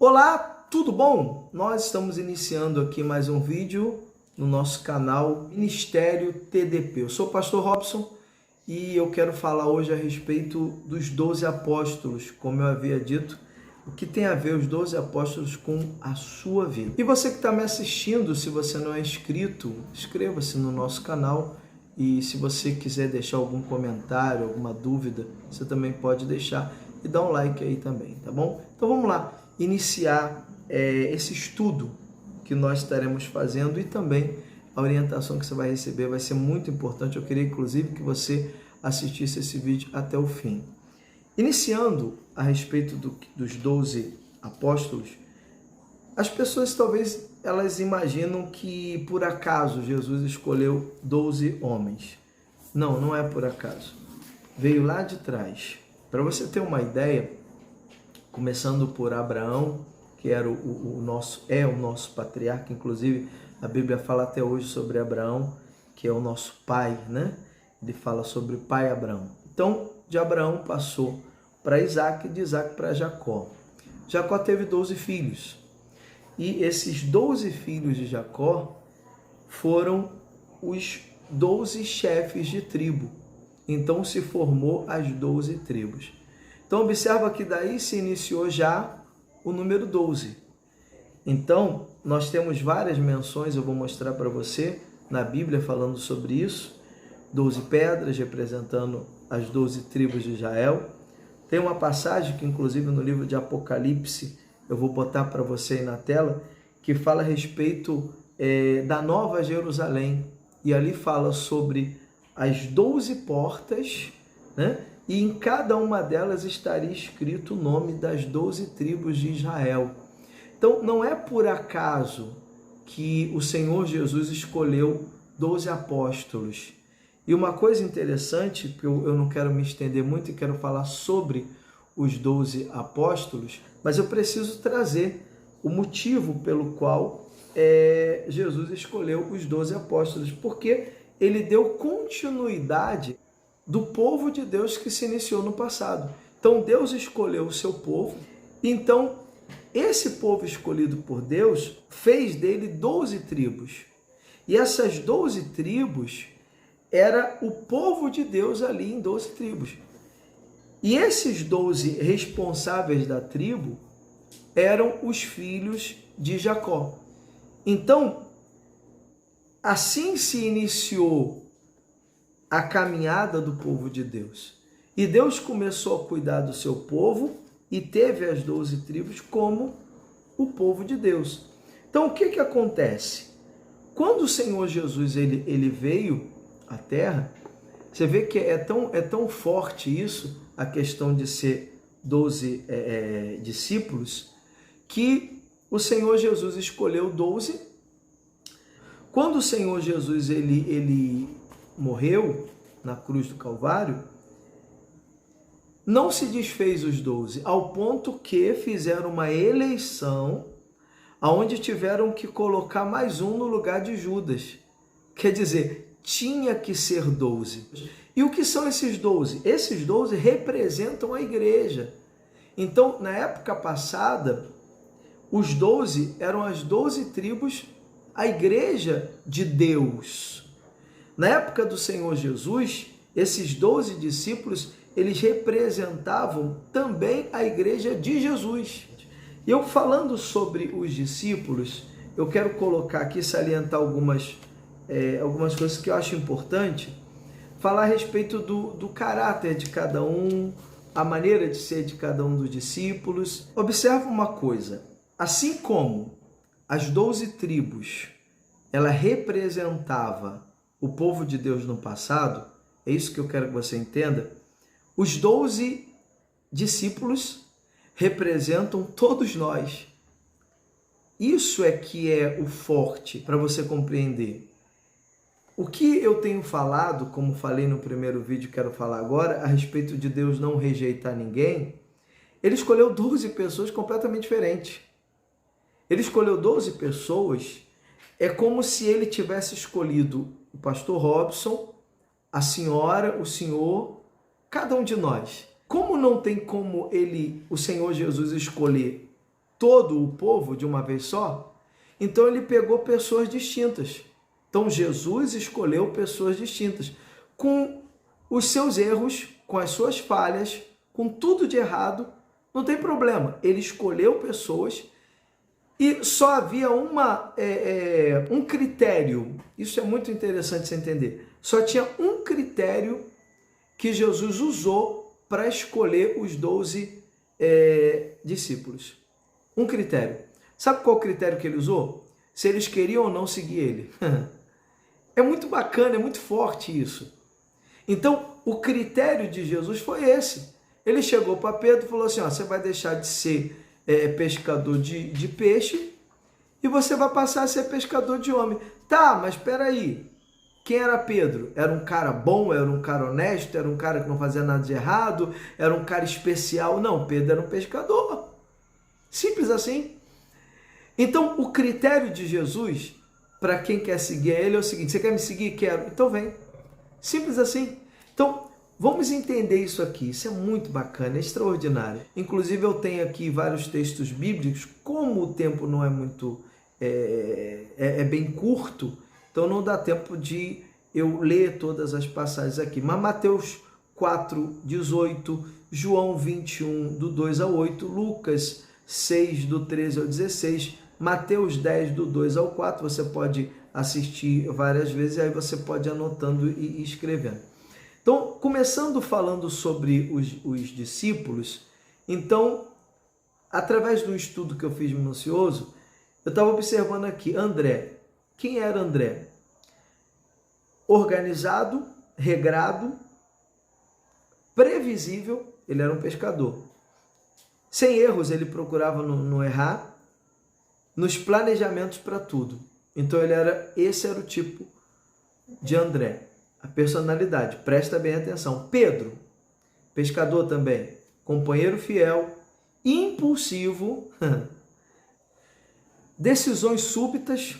Olá, tudo bom? Nós estamos iniciando aqui mais um vídeo no nosso canal Ministério TDP. Eu sou o pastor Robson e eu quero falar hoje a respeito dos 12 apóstolos, como eu havia dito, o que tem a ver os 12 apóstolos com a sua vida. E você que está me assistindo, se você não é inscrito, inscreva-se no nosso canal e se você quiser deixar algum comentário, alguma dúvida, você também pode deixar e dá um like aí também, tá bom? Então vamos lá iniciar esse estudo que nós estaremos fazendo e também a orientação que você vai receber vai ser muito importante. Eu queria inclusive que você assistisse esse vídeo até o fim. Iniciando a respeito dos 12 apóstolos, as pessoas talvez elas imaginam que por acaso Jesus escolheu 12 homens. Não, não é por acaso. Veio lá de trás. Para você ter uma ideia, começando por Abraão, que era o nosso patriarca, inclusive a Bíblia fala até hoje sobre Abraão, que é o nosso pai, né? Ele fala sobre o pai Abraão. Então, de Abraão passou para Isaac, de Isaac para Jacó. Jacó teve 12 filhos. E esses 12 filhos de Jacó foram os 12 chefes de tribo. Então se formou as 12 tribos. Então observa que daí se iniciou já o número 12. Então nós temos várias menções, eu vou mostrar para você na Bíblia falando sobre isso. 12 pedras representando as 12 tribos de Israel. Tem uma passagem que inclusive no livro de Apocalipse, eu vou botar para você aí na tela, que fala a respeito da Nova Jerusalém. E ali fala sobre as 12 portas, né? E em cada uma delas estaria escrito o nome das 12 tribos de Israel. Então, não é por acaso que o Senhor Jesus escolheu 12 apóstolos. E uma coisa interessante, que eu não quero me estender muito e quero falar sobre os 12 apóstolos, mas eu preciso trazer o motivo pelo qual Jesus escolheu os 12 apóstolos, porque ele deu continuidade do povo de Deus que se iniciou no passado. Então Deus escolheu o seu povo, então esse povo escolhido por Deus fez dele 12 tribos. E essas 12 tribos era o povo de Deus ali em 12 tribos. E esses 12 responsáveis da tribo eram os filhos de Jacó. Então, assim se iniciou a caminhada do povo de Deus. E Deus começou a cuidar do seu povo e teve as 12 tribos como o povo de Deus. Então, o que acontece? Quando o Senhor Jesus ele veio à Terra, você vê que é tão forte isso, a questão de ser 12 discípulos, que o Senhor Jesus escolheu 12. Quando o Senhor Jesus ele morreu na cruz do Calvário, não se desfez os 12, ao ponto que fizeram uma eleição onde tiveram que colocar mais um no lugar de Judas. Quer dizer, tinha que ser 12. E o que são esses 12? Esses 12 representam a igreja. Então, na época passada, os 12 eram as 12 tribos, a igreja de Deus. Na época do Senhor Jesus, esses 12 discípulos, eles representavam também a igreja de Jesus. E eu falando sobre os discípulos, eu quero colocar aqui, salientar algumas coisas que eu acho importante, falar a respeito do caráter de cada um, a maneira de ser de cada um dos discípulos. Observa uma coisa, assim como as 12 tribos, ela representava o povo de Deus no passado, é isso que eu quero que você entenda, os 12 discípulos representam todos nós. Isso é que é o forte para você compreender. O que eu tenho falado, como falei no primeiro vídeo, quero falar agora, a respeito de Deus não rejeitar ninguém, ele escolheu 12 pessoas completamente diferentes. Ele escolheu 12 pessoas, é como se ele tivesse escolhido o pastor Robson, a senhora, o senhor, cada um de nós. Como não tem como o Senhor Jesus escolher todo o povo de uma vez só, então ele pegou pessoas distintas. Então Jesus escolheu pessoas distintas, com os seus erros, com as suas falhas, com tudo de errado, não tem problema. Ele escolheu pessoas e só havia um critério. Isso é muito interessante você entender. Só tinha um critério que Jesus usou para escolher os 12 discípulos. Um critério. Sabe qual critério que ele usou? Se eles queriam ou não seguir ele. É muito bacana, é muito forte isso. Então, o critério de Jesus foi esse. Ele chegou para Pedro e falou assim, ó, você vai deixar de ser pescador de peixe e você vai passar a ser pescador de homem. Tá, mas espera aí. Quem era Pedro? Era um cara bom? Era um cara honesto? Era um cara que não fazia nada de errado? Era um cara especial? Não, Pedro era um pescador. Simples assim. Então, o critério de Jesus, para quem quer seguir ele, é o seguinte, você quer me seguir? Quero. Então vem. Simples assim. Então, vamos entender isso aqui. Isso é muito bacana, é extraordinário. Inclusive, eu tenho aqui vários textos bíblicos. Como o tempo não é muito... é bem curto, então não dá tempo de eu ler todas as passagens aqui. Mas Mateus 4, 18, João 21, do 2 ao 8, Lucas 6, do 13 ao 16, Mateus 10, do 2 ao 4, você pode assistir várias vezes e aí você pode ir anotando e escrevendo. Então, começando falando sobre os discípulos, então, através do estudo que eu fiz minucioso, eu estava observando aqui, André. Quem era André? Organizado, regrado, previsível, ele era um pescador. Sem erros, ele procurava não errar, nos planejamentos para tudo. Então, esse era o tipo de André, a personalidade. Presta bem atenção. Pedro, pescador também, companheiro fiel, impulsivo, decisões súbitas,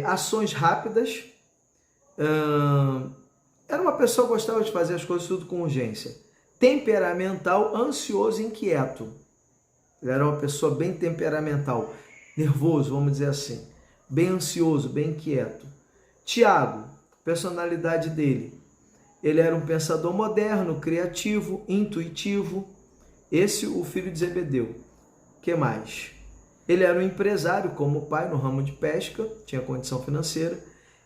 ações rápidas. Era uma pessoa que gostava de fazer as coisas tudo com urgência. Temperamental, ansioso e inquieto. Ele era uma pessoa bem temperamental, nervoso, vamos dizer assim. Bem ansioso, bem inquieto. Tiago, personalidade dele. Ele era um pensador moderno, criativo, intuitivo. Esse o filho de Zebedeu. O que mais? Ele era um empresário como o pai no ramo de pesca, tinha condição financeira,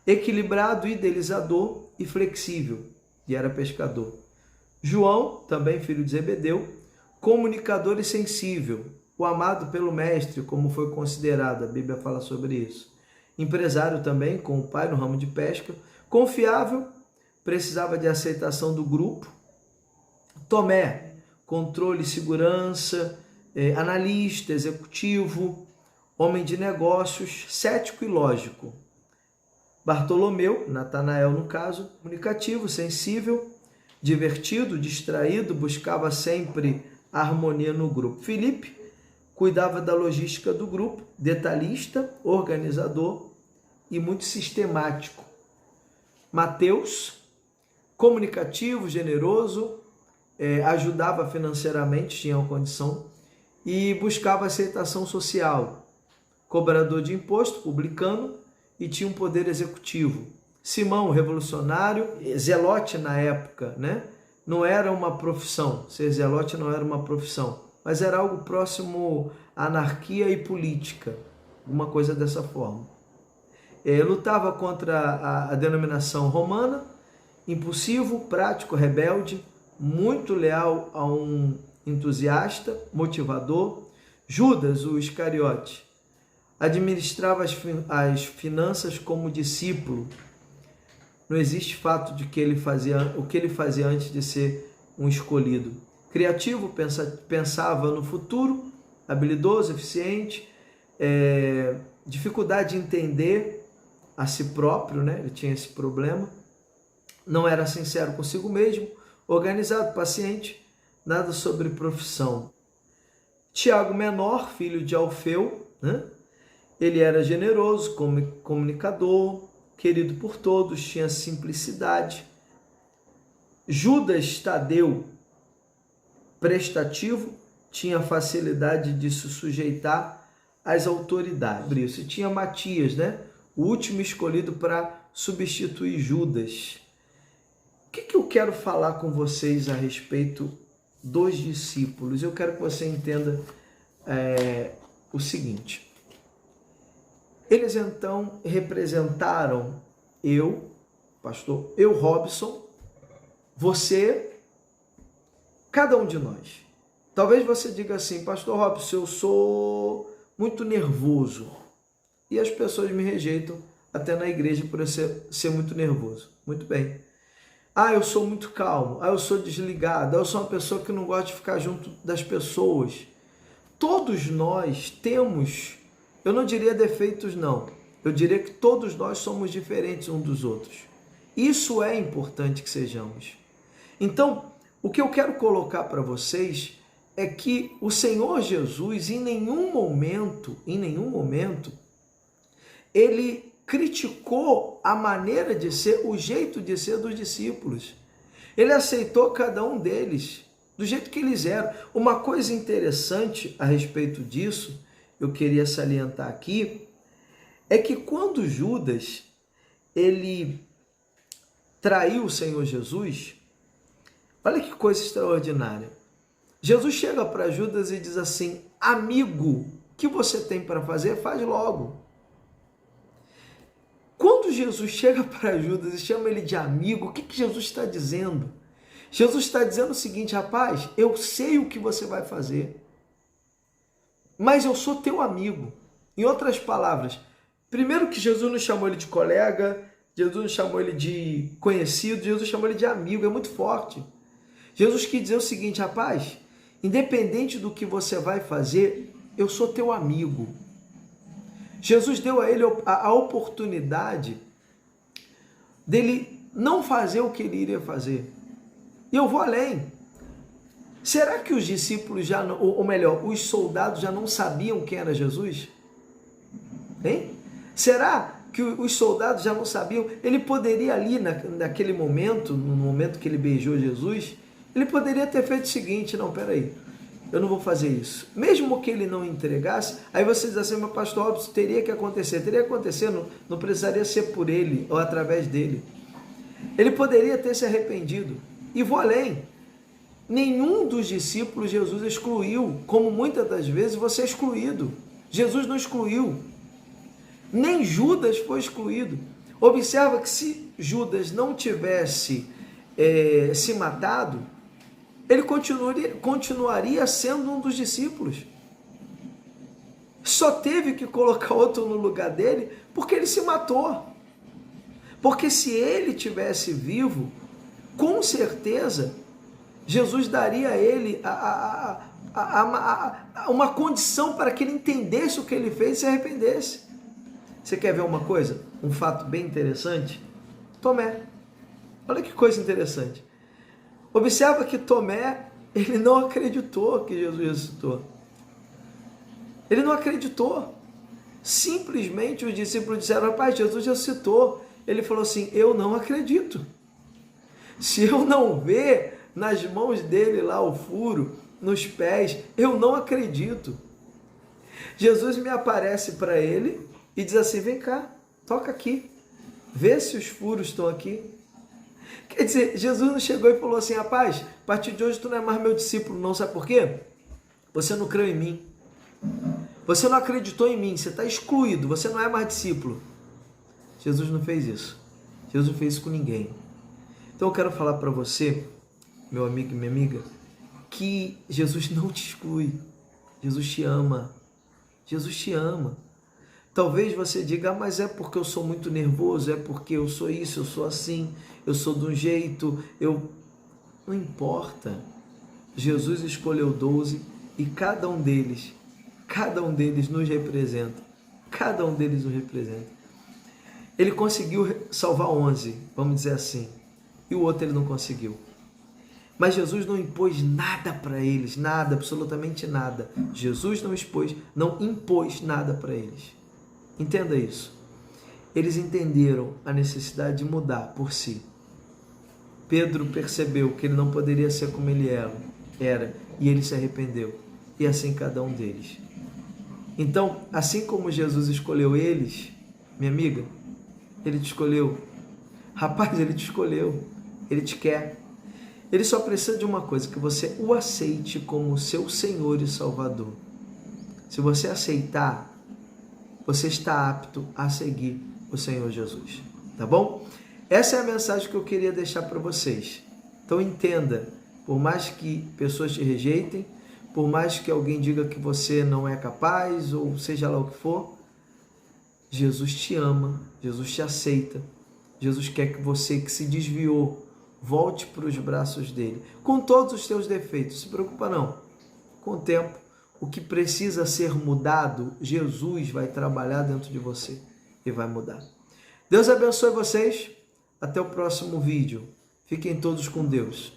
equilibrado, idealizador e flexível, e era pescador. João, também filho de Zebedeu, comunicador e sensível, o amado pelo mestre, como foi considerado, a Bíblia fala sobre isso. Empresário também, com o pai no ramo de pesca, confiável, precisava de aceitação do grupo. Tomé, controle e segurança, analista, executivo, homem de negócios, cético e lógico. Bartolomeu, Natanael no caso, comunicativo, sensível, divertido, distraído, buscava sempre a harmonia no grupo. Filipe, cuidava da logística do grupo, detalhista, organizador e muito sistemático. Mateus, comunicativo, generoso, ajudava financeiramente, tinha uma condição, e buscava aceitação social. Cobrador de imposto, publicano, e tinha um poder executivo. Simão, revolucionário, zelote na época, né? Não era uma profissão, ser zelote não era uma profissão, mas era algo próximo à anarquia e política, uma coisa dessa forma. Lutava contra a denominação romana, impulsivo, prático, rebelde, muito leal a um entusiasta, motivador. Judas, o Iscariote, administrava as finanças como discípulo. Não existe fato de que ele fazia o que ele fazia antes de ser um escolhido. Criativo, pensava no futuro, habilidoso, eficiente, dificuldade de entender a si próprio, né? Ele tinha esse problema. Não era sincero consigo mesmo, organizado, paciente, nada sobre profissão. Tiago menor, filho de Alfeu, né? Ele era generoso, comunicador, querido por todos, tinha simplicidade. Judas Tadeu, prestativo, tinha facilidade de se sujeitar às autoridades. E tinha Matias, né? O último escolhido para substituir Judas. O que eu quero falar com vocês a respeito dos discípulos? Eu quero que você entenda o seguinte. Eles então representaram pastor Robson, você, cada um de nós. Talvez você diga assim, pastor Robson, eu sou muito nervoso. E as pessoas me rejeitam até na igreja por eu ser muito nervoso. Muito bem. Eu sou muito calmo. Eu sou desligado. Eu sou uma pessoa que não gosta de ficar junto das pessoas. Todos nós temos, eu não diria defeitos não, eu diria que todos nós somos diferentes uns dos outros. Isso é importante que sejamos. Então, o que eu quero colocar para vocês é que o Senhor Jesus, em nenhum momento, ele criticou a maneira de ser, o jeito de ser dos discípulos. Ele aceitou cada um deles do jeito que eles eram. Uma coisa interessante a respeito disso, eu queria salientar aqui, é que quando Judas, ele traiu o Senhor Jesus, olha que coisa extraordinária. Jesus chega para Judas e diz assim, amigo, o que você tem para fazer, faz logo. Quando Jesus chega para Judas e chama ele de amigo, o que Jesus está dizendo? Jesus está dizendo o seguinte, rapaz, eu sei o que você vai fazer, mas eu sou teu amigo. Em outras palavras, primeiro que Jesus não chamou ele de colega, Jesus não chamou ele de conhecido, Jesus chamou ele de amigo, é muito forte. Jesus quis dizer o seguinte, rapaz, independente do que você vai fazer, eu sou teu amigo. Jesus deu a ele a oportunidade dele não fazer o que ele iria fazer. E eu vou além. Será que os discípulos já não, ou melhor, os soldados já não sabiam quem era Jesus? Hein? Será que os soldados já não sabiam? Ele poderia ali, naquele momento, no momento que ele beijou Jesus, ele poderia ter feito o seguinte, não, peraí, eu não vou fazer isso. Mesmo que ele não entregasse, aí você diz assim, mas pastor Robson, teria que acontecer, não precisaria ser por ele ou através dele. Ele poderia ter se arrependido. E vou além, nenhum dos discípulos Jesus excluiu, como muitas das vezes você é excluído. Jesus não excluiu, nem Judas foi excluído. Observa que se Judas não tivesse se matado, ele continuaria sendo um dos discípulos. Só teve que colocar outro no lugar dele porque ele se matou. Porque se ele tivesse vivo, com certeza, Jesus daria a ele uma condição para que ele entendesse o que ele fez e se arrependesse. Você quer ver uma coisa? Um fato bem interessante? Tomé. Olha que coisa interessante. Observa que Tomé, ele não acreditou que Jesus ressuscitou. Ele não acreditou. Simplesmente os discípulos disseram, rapaz, Jesus ressuscitou. Ele falou assim, eu não acredito. Se eu não ver nas mãos dele lá o furo, nos pés, eu não acredito. Jesus me aparece para ele e diz assim, vem cá, toca aqui, vê se os furos estão aqui. Quer dizer, Jesus não chegou e falou assim, rapaz, a partir de hoje tu não é mais meu discípulo não, sabe por quê? Você não creu em mim, você não acreditou em mim, você está excluído, você não é mais discípulo. Jesus não fez isso, Jesus não fez isso com ninguém. Então eu quero falar para você, meu amigo e minha amiga, que Jesus não te exclui, Jesus te ama, Jesus te ama. Talvez você diga, mas é porque eu sou muito nervoso, é porque eu sou isso, eu sou assim, eu sou de um jeito, Não importa. Jesus escolheu 12 e cada um deles nos representa. Cada um deles nos representa. Ele conseguiu salvar 11, vamos dizer assim, e o outro ele não conseguiu. Mas Jesus não impôs nada para eles, nada, absolutamente nada. Jesus não impôs nada para eles. Entenda isso. Eles entenderam a necessidade de mudar por si. Pedro percebeu que ele não poderia ser como ele era, e ele se arrependeu. e assim cada um deles. Então, assim como Jesus escolheu eles, minha amiga, Ele te escolheu. Rapaz, Ele te escolheu. Ele te quer. Ele só precisa de uma coisa, que você o aceite como seu Senhor e Salvador. Se você aceitar, você está apto a seguir o Senhor Jesus. Tá bom? Essa é a mensagem que eu queria deixar para vocês. Então entenda, por mais que pessoas te rejeitem, por mais que alguém diga que você não é capaz, ou seja lá o que for, Jesus te ama, Jesus te aceita, Jesus quer que você que se desviou, volte para os braços dele, com todos os teus defeitos, não se preocupa não. Com o tempo, o que precisa ser mudado, Jesus vai trabalhar dentro de você e vai mudar. Deus abençoe vocês, até o próximo vídeo. Fiquem todos com Deus.